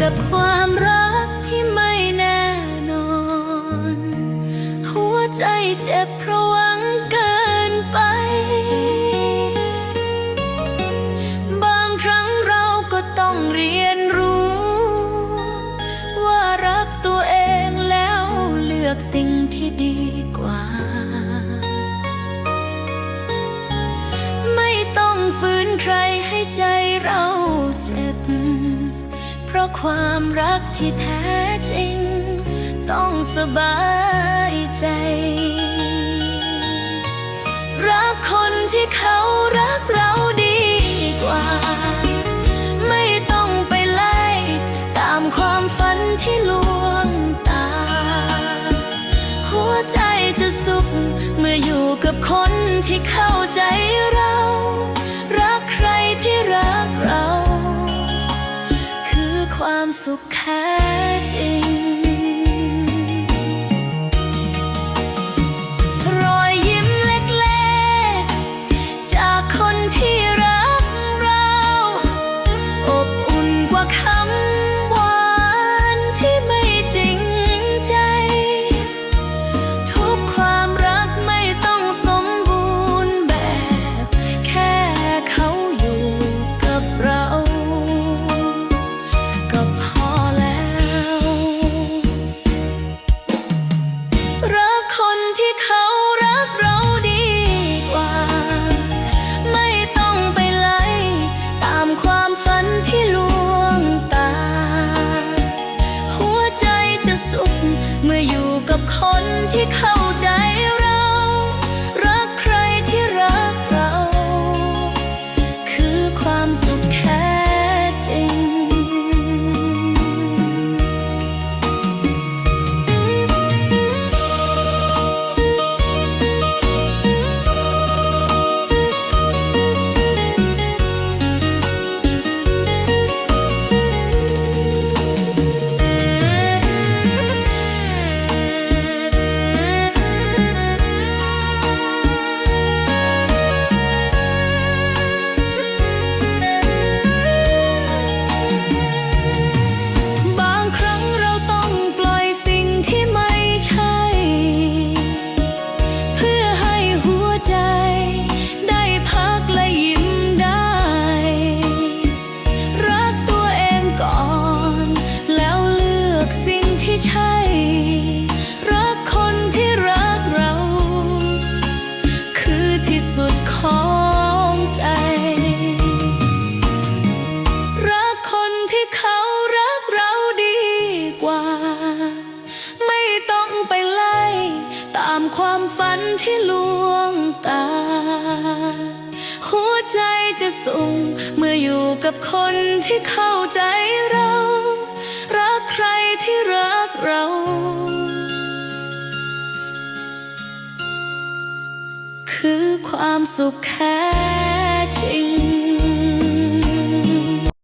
กับความรักที่ไม่แน่นอนหัวใจเจ็บเพราะหวังเกินไปบางครั้งเราก็ต้องเรียนรู้ว่ารักตัวเองแล้วเลือกสิ่งที่ดีกว่าไม่ต้องฝืนใครให้ใจเราเจ็บเพราะความรักที่แท้จริงต้องสบายใจรักคนที่เขารักเราดีกว่าไม่ต้องไปไล่ตามความฝันที่ลวงตาหัวใจจะสุขเมื่ออยู่กับคนที่เข้าใจเรารักใครที่รักเราคือความสุขแท้จริงรอยยิ้มเล็กๆจากคนที่รักเราอบอุ่นกว่าคำหวานที่ไม่จริงใจทุกความรักไม่ต้องสมบูรณ์แบบแค่เขาอยู่กับเราก็พอแล้วรักคนที่เขารักเราดีกว่าไม่ต้องไปไล่ตามความฝันที่ลวงตาหัวใจจะสุขเมื่ออยู่กับคนที่เข้าใจเรารักใครที่รักเราคือความสุขแท้จริงบางครั้งเราต้องปล่อยสิ่งที่ไม่ใช่เพื่อให้หัวใจได้พักและยิ้มได้รักตัวเองก่อนแล้วเลือกสิ่งที่ใช่รักคนที่รักเราคือที่สุดของใจรักคนที่เขารักเราดีกว่าไม่ต้องไปไล่ตามความฝันที่ลวงตาหัวใจจะสุขเมื่ออยู่กับคนที่เข้าใจเรารักใครที่รักเราคือความสุขแท้จริง